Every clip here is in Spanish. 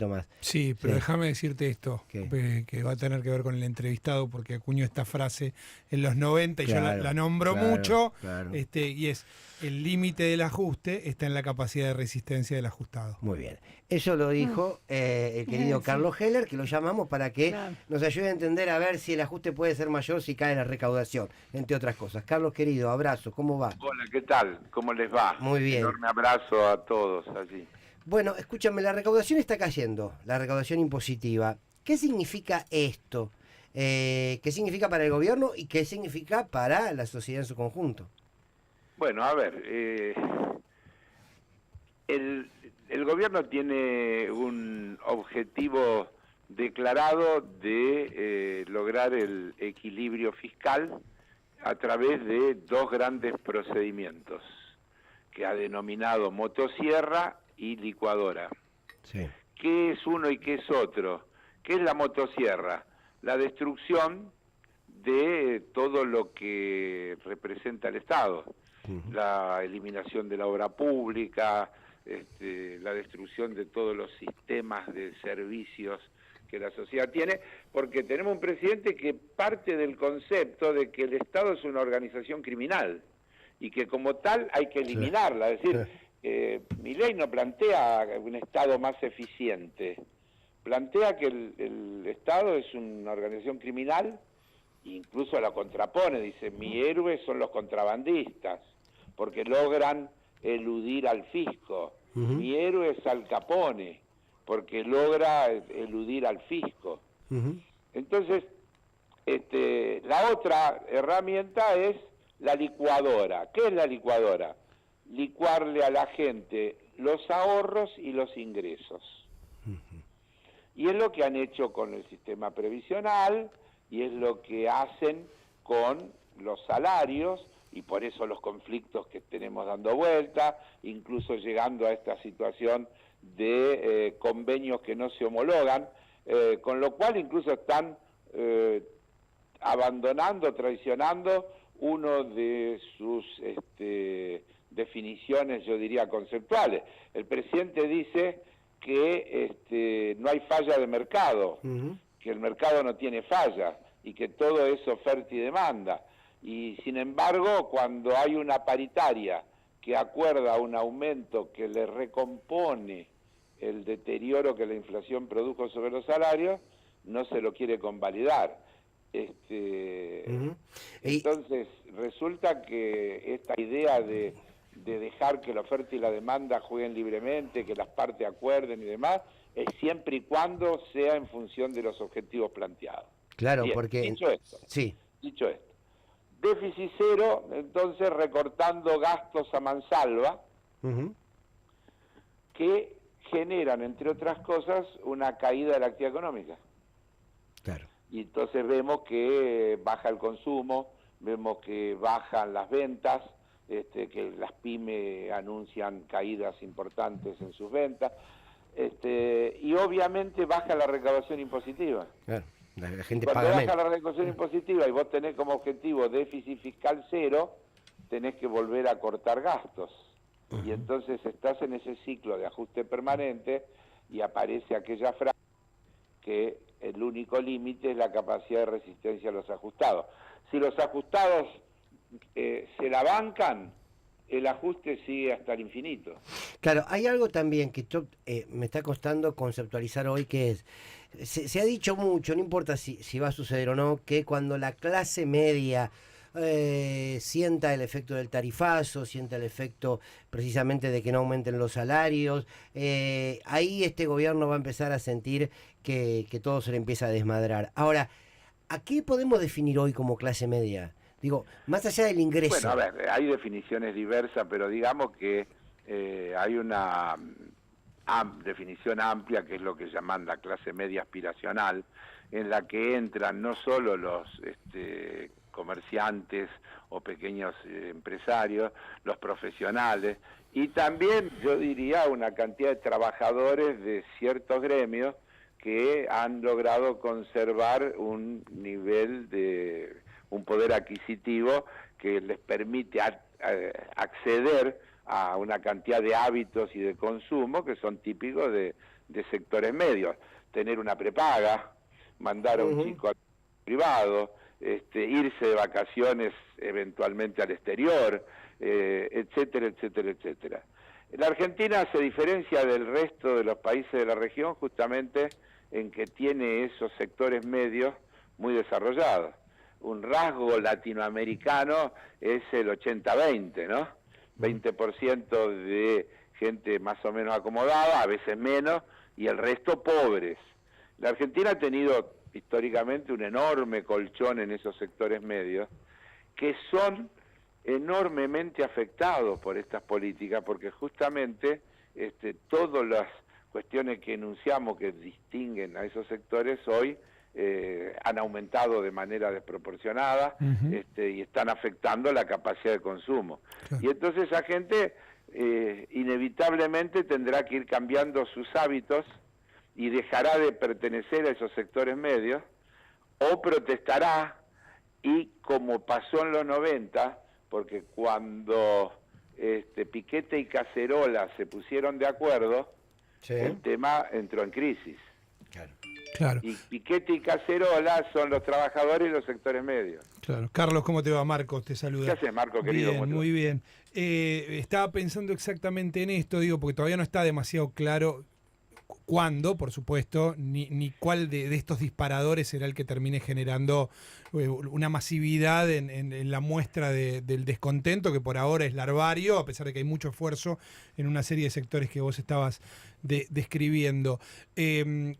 más. Sí, pero Sí. déjame decirte esto, ¿Qué? que va a tener que ver con el entrevistado, porque acuñó esta frase en los 90 y yo la, Claro, la nombro claro, mucho, claro. y es, el límite del ajuste está en la capacidad de resistencia del ajustado. Muy bien. Eso lo Mm, dijo el querido sí, Carlos Heller, que lo llamamos para que claro. nos ayude a entender a ver si el ajuste puede ser mayor si cae la recaudación, entre otras cosas. Carlos, querido, abrazo, ¿cómo va? Hola, ¿qué tal? ¿Cómo les va? Muy bien. Enorme abrazo a todos allí. Bueno, escúchame, la recaudación está cayendo, la recaudación impositiva. ¿Qué significa esto? ¿Qué significa para el gobierno y qué significa para la sociedad en su conjunto? Bueno, a ver, el gobierno tiene un objetivo declarado de lograr el equilibrio fiscal a través de dos grandes procedimientos que ha denominado motosierra y licuadora. Sí. ¿Qué es uno y qué es otro? ¿Qué es la motosierra? La destrucción de todo lo que representa el Estado, la eliminación de la obra pública, la destrucción de todos los sistemas de servicios que la sociedad tiene, porque tenemos un presidente que parte del concepto de que el Estado es una organización criminal y que como tal hay que eliminarla, es decir, Milei no plantea un Estado más eficiente, plantea que el Estado es una organización criminal, incluso la contrapone, dice, mi héroe son los contrabandistas, porque logran eludir al fisco, mi héroe es Al Capone, porque logra eludir al fisco. Entonces, la otra herramienta es la licuadora. ¿Qué es la licuadora? Licuarle a la gente los ahorros y los ingresos. Y es lo que han hecho con el sistema previsional y es lo que hacen con los salarios y por eso los conflictos que tenemos dando vuelta, incluso llegando a esta situación de convenios que no se homologan, con lo cual incluso están abandonando, traicionando uno de sus definiciones, yo diría, conceptuales. El presidente dice que no hay falla de mercado, que el mercado no tiene falla y que todo es oferta y demanda. Y sin embargo, cuando hay una paritaria que acuerda un aumento que le recompone el deterioro que la inflación produjo sobre los salarios, no se lo quiere convalidar. Entonces, resulta que esta idea de dejar que la oferta y la demanda jueguen libremente, que las partes acuerden y demás, es siempre y cuando sea en función de los objetivos planteados. Claro, Bien, porque... dicho esto, déficit cero, entonces recortando gastos a mansalva, que generan, entre otras cosas, una caída de la actividad económica. Claro. Y entonces vemos que baja el consumo, vemos que bajan las ventas, que las pymes anuncian caídas importantes en sus ventas, y obviamente baja la recaudación impositiva. Claro. La gente Cuando paga baja menos. la recaudación impositiva y vos tenés como objetivo déficit fiscal cero, tenés que volver a cortar gastos. Y entonces estás en ese ciclo de ajuste permanente y aparece aquella frase que el único límite es la capacidad de resistencia a los ajustados. Si los ajustados se la bancan, el ajuste sigue hasta el infinito. Claro, hay algo también que me está costando conceptualizar hoy, que es, se ha dicho mucho, no importa si va a suceder o no, que cuando la clase media sienta el efecto del tarifazo, sienta el efecto precisamente de que no aumenten los salarios, ahí este gobierno va a empezar a sentir que todo se le empieza a desmadrar. Ahora, ¿a qué podemos definir hoy como clase media? Digo, más allá del ingreso. Bueno, a ver, hay definiciones diversas, pero digamos que hay una definición amplia, que es lo que llaman la clase media aspiracional, en la que entran no solo los comerciantes o pequeños empresarios, los profesionales, y también, yo diría, una cantidad de trabajadores de ciertos gremios que han logrado conservar un nivel de un poder adquisitivo que les permite acceder a una cantidad de hábitos y de consumo que son típicos de de sectores medios, tener una prepaga, mandar a un chico al privado, irse de vacaciones eventualmente al exterior, etcétera, etcétera, etcétera. La Argentina se diferencia del resto de los países de la región justamente en que tiene esos sectores medios muy desarrollados. Un rasgo latinoamericano es el 80-20, ¿no? 20% de gente más o menos acomodada, a veces menos, y el resto pobres. La Argentina ha tenido históricamente un enorme colchón en esos sectores medios, que son enormemente afectados por estas políticas, porque justamente todas las cuestiones que enunciamos que distinguen a esos sectores hoy han aumentado de manera desproporcionada y están afectando la capacidad de consumo. Claro. Y entonces esa gente inevitablemente tendrá que ir cambiando sus hábitos y dejará de pertenecer a esos sectores medios o protestará, y como pasó en los 90, porque cuando Piquete y Cacerola se pusieron de acuerdo, el tema entró en crisis. Claro. Y Piquete y Cacerola son los trabajadores y los sectores medios. Claro. Carlos, ¿cómo te va? Marcos te saluda. ¿Qué haces, Marco, querido? Bien, muy bien. Estaba pensando exactamente en esto, porque todavía no está demasiado claro cuándo, por supuesto, ni cuál de estos disparadores será el que termine generando una masividad en la muestra del descontento, que por ahora es larvario, a pesar de que hay mucho esfuerzo en una serie de sectores que vos estabas describiendo.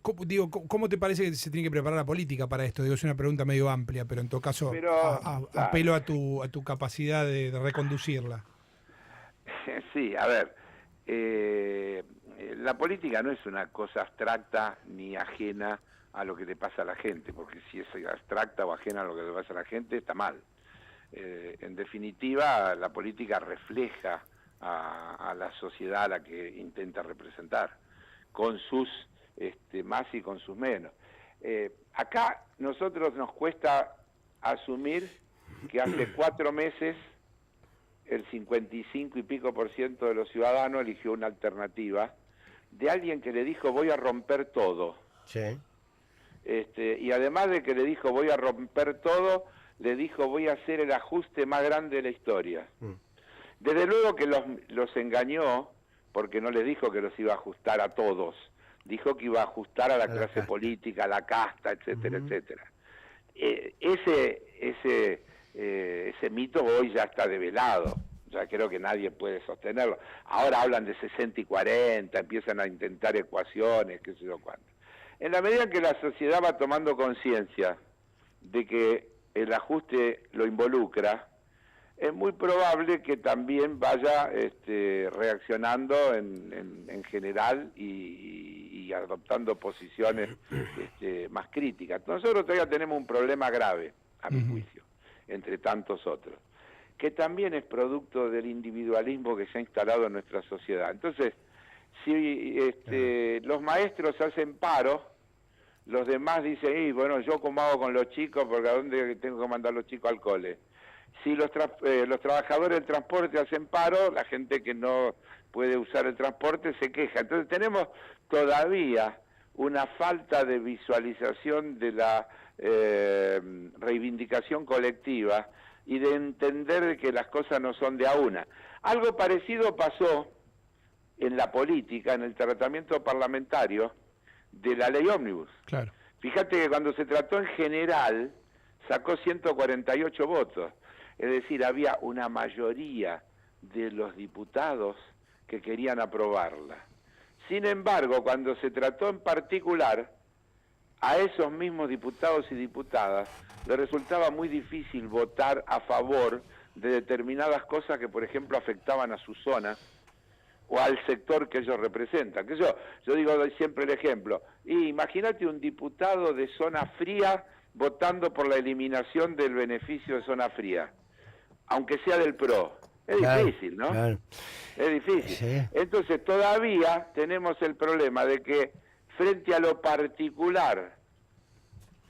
¿Cómo te parece que se tiene que preparar la política para esto? Es una pregunta medio amplia, pero en todo caso apelo a tu capacidad de reconducirla. Sí, a ver, la política no es una cosa abstracta ni ajena a lo que le pasa a la gente, porque si es abstracta o ajena a lo que le pasa a la gente, está mal. En definitiva, la política refleja a la sociedad a la que intenta representar, con sus más y con sus menos. Acá nosotros nos cuesta asumir que hace 4 meses el 55 y pico % de los ciudadanos eligió una alternativa de alguien que le dijo voy a romper todo. Sí. Y además de que le dijo voy a romper todo, le dijo voy a hacer el ajuste más grande de la historia. Desde luego que los engañó, porque no les dijo que los iba a ajustar a todos, dijo que iba a ajustar a la clase política, a la casta, etcétera, etcétera. Ese mito hoy ya está develado, ya creo que nadie puede sostenerlo. Ahora hablan de 60 y 40, empiezan a intentar ecuaciones, qué sé yo cuánto. En la medida que la sociedad va tomando conciencia de que el ajuste lo involucra, es muy probable que también vaya reaccionando en general y adoptando posiciones más críticas. Nosotros todavía tenemos un problema grave, a mi juicio, entre tantos otros, que también es producto del individualismo que se ha instalado en nuestra sociedad. Entonces, si los maestros hacen paro, los demás dicen, bueno, yo cómo hago con los chicos, porque ¿a dónde tengo que mandar los chicos al cole? Si los trabajadores del transporte hacen paro, la gente que no puede usar el transporte se queja. Entonces tenemos todavía una falta de visualización de la reivindicación colectiva y de entender que las cosas no son de a una. Algo parecido pasó en la política, en el tratamiento parlamentario de la ley ómnibus. Claro. Fíjate que cuando se trató en general, sacó 148 votos. Es decir, había una mayoría de los diputados que querían aprobarla. Sin embargo, cuando se trató en particular, a esos mismos diputados y diputadas les resultaba muy difícil votar a favor de determinadas cosas que, por ejemplo, afectaban a su zona o al sector que ellos representan. Que yo digo, doy siempre el ejemplo. Imagínate un diputado de zona fría votando por la eliminación del beneficio de zona fría, aunque sea del PRO. Es difícil, ¿no? Claro. Es difícil. Sí. Entonces todavía tenemos el problema de que frente a lo particular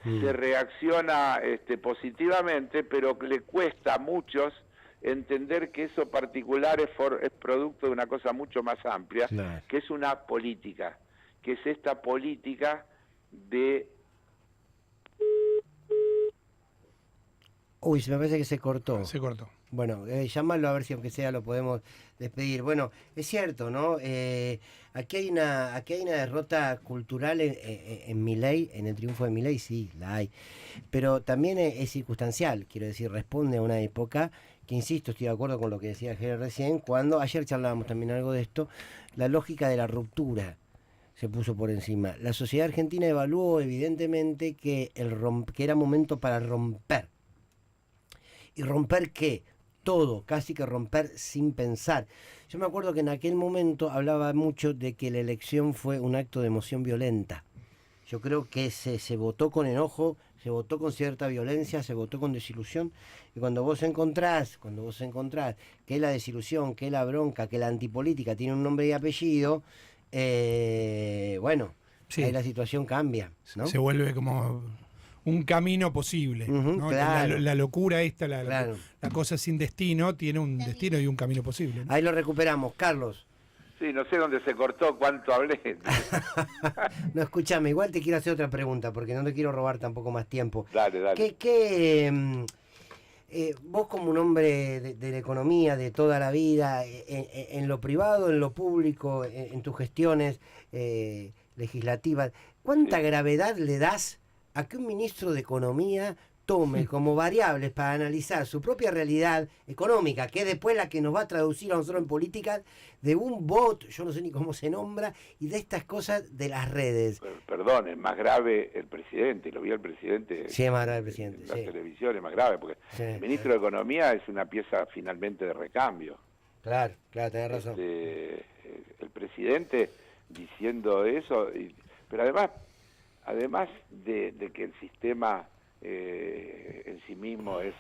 se reacciona positivamente, pero le cuesta a muchos entender que eso particular es producto de una cosa mucho más amplia, que es una política, que es esta política de... Uy, se me parece que se cortó. Se cortó. Bueno, llámalo a ver si aunque sea lo podemos despedir. Bueno, es cierto, ¿no? Aquí hay una derrota cultural en Milei, en el triunfo de Milei, sí, la hay. Pero también es circunstancial, quiero decir, responde a una época que, insisto, estoy de acuerdo con lo que decía Ger recién, cuando ayer charlábamos también algo de esto, la lógica de la ruptura se puso por encima. La sociedad argentina evaluó evidentemente que era momento para romper. ¿Y romper qué? Todo, casi que romper sin pensar. Yo me acuerdo que en aquel momento hablaba mucho de que la elección fue un acto de emoción violenta. Yo creo que se votó con enojo, se votó con cierta violencia, se votó con desilusión. Y cuando vos encontrás que la desilusión, que la bronca, que la antipolítica tiene un nombre y apellido, bueno, Sí. ahí la situación cambia, ¿no? Se vuelve como un camino posible. ¿No? Claro. La locura esta, Claro. la cosa sin destino, tiene un destino y un camino posible, ¿no? Ahí lo recuperamos, Carlos. Sí, no sé dónde se cortó, cuánto hablé. No, escúchame, igual te quiero hacer otra pregunta, porque no te quiero robar tampoco más tiempo. Dale. Vos como un hombre de la economía, de toda la vida, en lo privado, en lo público, en tus gestiones legislativas, ¿cuánta gravedad le das a que un ministro de Economía tome como variables para analizar su propia realidad económica, que es después la que nos va a traducir a nosotros en políticas, de un bot, yo no sé ni cómo se nombra, y de estas cosas de las redes? Perdón, es más grave el presidente, lo vio el presidente. Sí, es más grave el presidente. En la Sí. televisión es más grave, porque Sí, el ministro de Economía es una pieza finalmente de recambio. Claro, tenés razón. El presidente diciendo eso, pero además de que el sistema en sí mismo es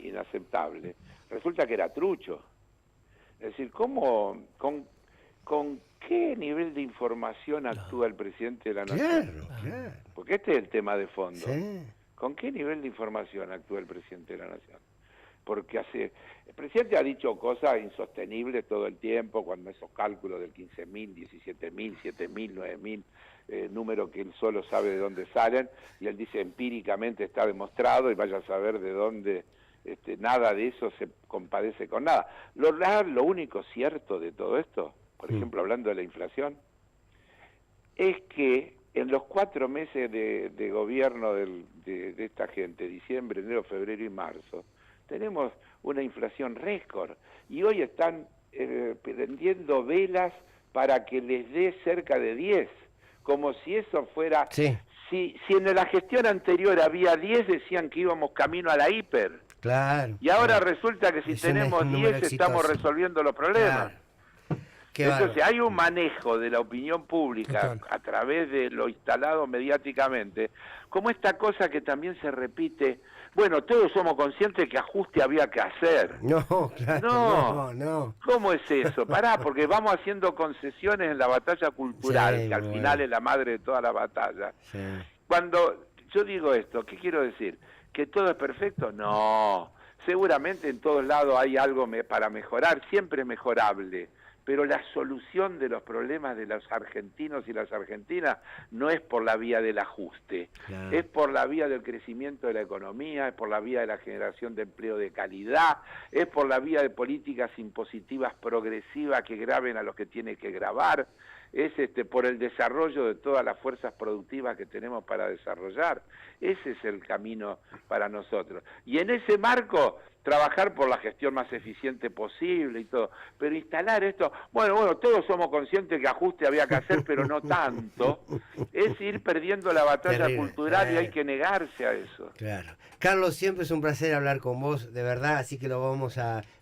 inaceptable, resulta que era trucho. Es decir, con qué nivel de información actúa el presidente de la Nación? Claro. Porque este es el tema de fondo. Sí. ¿Con qué nivel de información actúa el presidente de la Nación? Porque el presidente ha dicho cosas insostenibles todo el tiempo, cuando esos cálculos del 15.000, 17.000, 7.000, 9.000, números que él solo sabe de dónde salen, y él dice empíricamente está demostrado, y vaya a saber de dónde, nada de eso se compadece con nada. Lo único cierto de todo esto, por ejemplo, hablando de la inflación, es que en los 4 meses de gobierno de esta gente, diciembre, enero, febrero y marzo, tenemos una inflación récord, y hoy están prendiendo velas para que les dé cerca de 10, como si eso fuera... Sí. Si en la gestión anterior había 10, decían que íbamos camino a la hiper. Claro. Y ahora claro. resulta que si Es un tenemos número 10 estamos exitoso. resolviendo los problemas. Claro. Qué Entonces bárbaro. hay un manejo de la opinión pública Total. a través de lo instalado mediáticamente, como esta cosa que también se repite, bueno, todos somos conscientes que ajuste había que hacer. No, claro. No. ¿Cómo es eso? Pará, porque vamos haciendo concesiones en la batalla cultural, Sí, que al bueno. final es la madre de toda la batalla. Sí. Cuando yo digo esto, ¿qué quiero decir? ¿Que todo es perfecto? No. Seguramente en todos lados hay algo para mejorar, siempre es mejorable. Pero la solución de los problemas de los argentinos y las argentinas no es por la vía del ajuste, Claro. es por la vía del crecimiento de la economía, es por la vía de la generación de empleo de calidad, es por la vía de políticas impositivas progresivas que graven a los que tienen que gravar, es por el desarrollo de todas las fuerzas productivas que tenemos para desarrollar. Ese es el camino para nosotros. Y en ese marco, trabajar por la gestión más eficiente posible y todo, pero instalar esto, bueno, todos somos conscientes que ajuste había que hacer, pero no tanto, es ir perdiendo la batalla Terrible. cultural y hay que negarse a eso. Claro. Carlos, siempre es un placer hablar con vos, de verdad, así que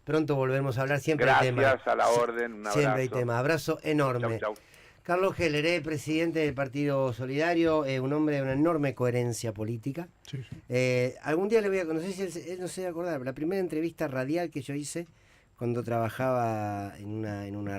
pronto volveremos a hablar, siempre hay tema. Gracias, a la orden, un abrazo. Siempre hay tema. Abrazo enorme. Chau. Carlos Heller, presidente del Partido Solidario, un hombre de una enorme coherencia política. Sí. Algún día le voy a conocer, no sé acordar, la primera entrevista radial que yo hice cuando trabajaba en una